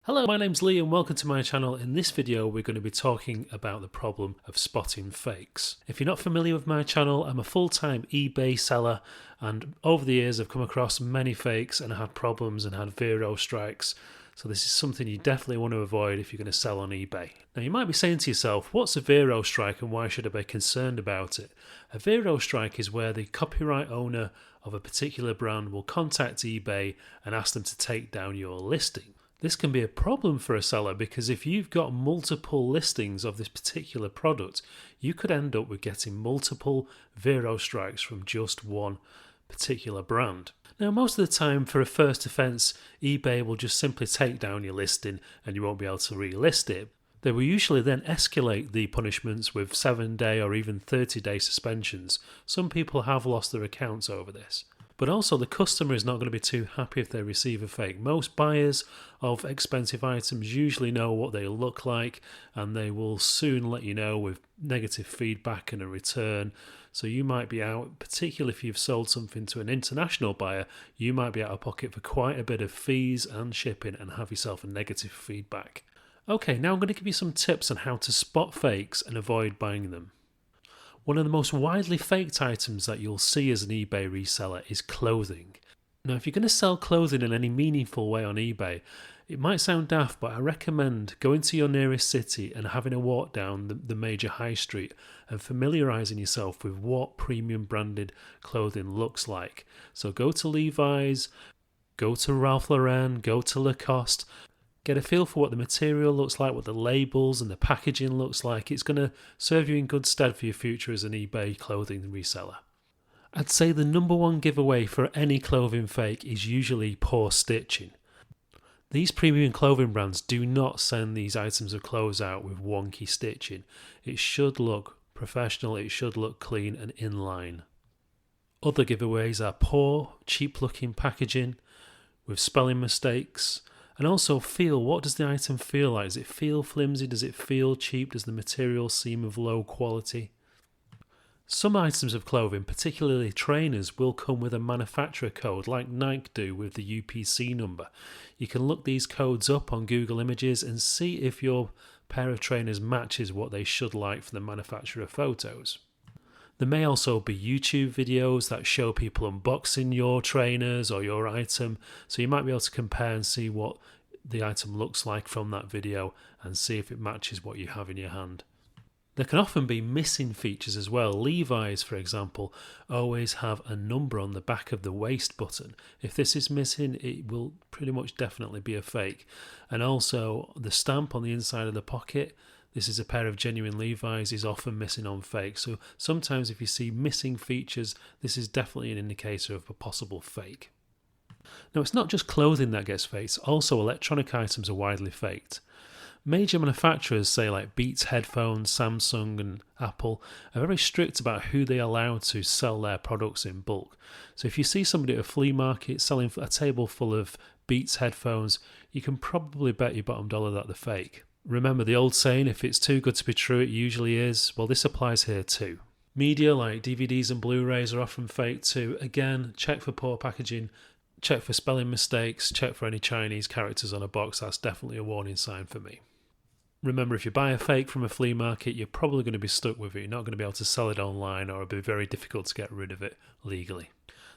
Hello, my name's Lee and welcome to my channel. In this video we're going to be talking about the problem of spotting fakes. If you're not familiar with my channel, I'm a full-time eBay seller and over the years I've come across many fakes and had problems and had vero strikes. So this is something you definitely want to avoid if you're going to sell on eBay. Now you might be saying to yourself, what's a vero strike and why should I be concerned about it? A vero strike is where the copyright owner of a particular brand will contact eBay and ask them to take down your listing. This can be a problem for a seller because if you've got multiple listings of this particular product, you could end up with getting multiple vero strikes from just one particular brand. Now, most of the time for a first offence, eBay will just simply take down your listing and you won't be able to relist it. They will usually then escalate the punishments with 7-day or even 30-day suspensions. Some people have lost their accounts over this. But also the customer is not going to be too happy if they receive a fake. Most buyers of expensive items usually know what they look like and they will soon let you know with negative feedback and a return. So you might be out, particularly if you've sold something to an international buyer, you might be out of pocket for quite a bit of fees and shipping and have yourself a negative feedback. Okay, now I'm going to give you some tips on how to spot fakes and avoid buying them. One of the most widely faked items that you'll see as an eBay reseller is clothing. Now, if you're going to sell clothing in any meaningful way on eBay, it might sound daft, but I recommend going to your nearest city and having a walk down the major high street and familiarising yourself with what premium branded clothing looks like. So go to Levi's, go to Ralph Lauren, go to Lacoste. Get a feel for what the material looks like, what the labels and the packaging looks like. It's going to serve you in good stead for your future as an eBay clothing reseller. I'd say the number one giveaway for any clothing fake is usually poor stitching. These premium clothing brands do not send these items of clothes out with wonky stitching. It should look professional, it should look clean and in line. Other giveaways are poor, cheap looking packaging with spelling mistakes. And also feel, what does the item feel like? Does it feel flimsy? Does it feel cheap? Does the material seem of low quality? Some items of clothing, particularly trainers, will come with a manufacturer code like Nike do with the UPC number. You can look these codes up on Google Images and see if your pair of trainers matches what they should like for the manufacturer photos. There may also be YouTube videos that show people unboxing your trainers or your item, so you might be able to compare and see what the item looks like from that video and see if it matches what you have in your hand. There can often be missing features as well. Levi's, for example, always have a number on the back of the waist button. If this is missing, it will pretty much definitely be a fake. And also the stamp on the inside of the pocket, this is a pair of genuine Levi's, is often missing on fake. So sometimes if you see missing features, this is definitely an indicator of a possible fake. Now, it's not just clothing that gets faked, also electronic items are widely faked. Major manufacturers, say like Beats headphones, Samsung and Apple, are very strict about who they allow to sell their products in bulk. So if you see somebody at a flea market selling a table full of Beats headphones, you can probably bet your bottom dollar that they're fake. Remember the old saying, if it's too good to be true, it usually is. Well, this applies here too. Media like DVDs and Blu-rays are often fake too. Again, check for poor packaging, check for spelling mistakes, check for any Chinese characters on a box. That's definitely a warning sign for me. Remember, if you buy a fake from a flea market, you're probably going to be stuck with it. You're not going to be able to sell it online, or it'll be very difficult to get rid of it legally.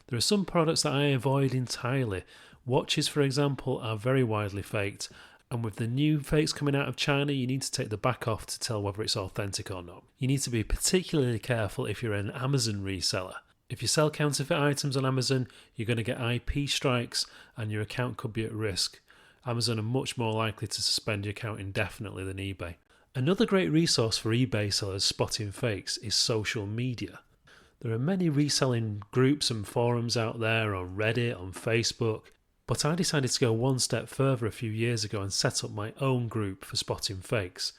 There are some products that I avoid entirely. Watches, for example, are very widely faked. And with the new fakes coming out of China, you need to take the back off to tell whether it's authentic or not. You need to be particularly careful if you're an Amazon reseller. If you sell counterfeit items on Amazon, you're going to get IP strikes and your account could be at risk. Amazon are much more likely to suspend your account indefinitely than eBay. Another great resource for eBay sellers spotting fakes is social media. There are many reselling groups and forums out there on Reddit, on Facebook. But I decided to go one step further a few years ago and set up my own group for spotting fakes.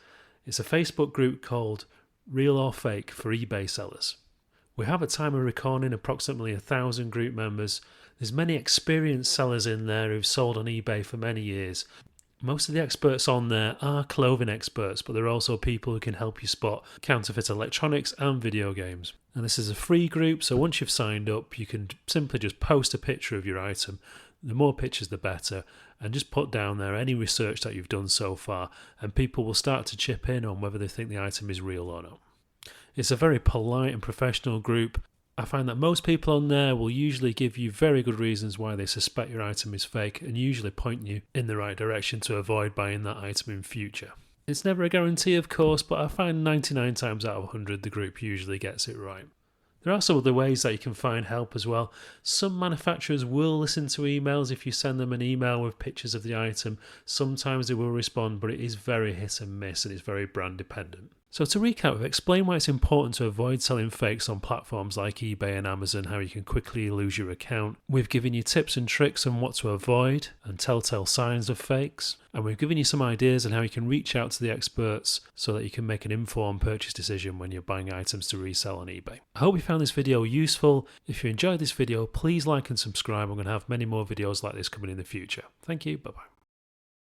It's a Facebook group called Real or Fake for eBay sellers. We have at time of recording approximately 1,000 group members. There's many experienced sellers in there who've sold on eBay for many years. Most of the experts on there are clothing experts, but there are also people who can help you spot counterfeit electronics and video games. And this is a free group, so once you've signed up, you can simply just post a picture of your item. The more pictures, the better, and just put down there any research that you've done so far, and people will start to chip in on whether they think the item is real or not. It's a very polite and professional group. I find that most people on there will usually give you very good reasons why they suspect your item is fake and usually point you in the right direction to avoid buying that item in future. It's never a guarantee, of course, but I find 99 times out of 100 the group usually gets it right. There are some other ways that you can find help as well. Some manufacturers will listen to emails if you send them an email with pictures of the item. Sometimes they will respond, but it is very hit and miss and it's very brand dependent. So to recap, we've explained why it's important to avoid selling fakes on platforms like eBay and Amazon, how you can quickly lose your account. We've given you tips and tricks on what to avoid and telltale signs of fakes. And we've given you some ideas on how you can reach out to the experts so that you can make an informed purchase decision when you're buying items to resell on eBay. I hope you found this video useful. If you enjoyed this video, please like and subscribe. I'm going to have many more videos like this coming in the future. Thank you. Bye-bye.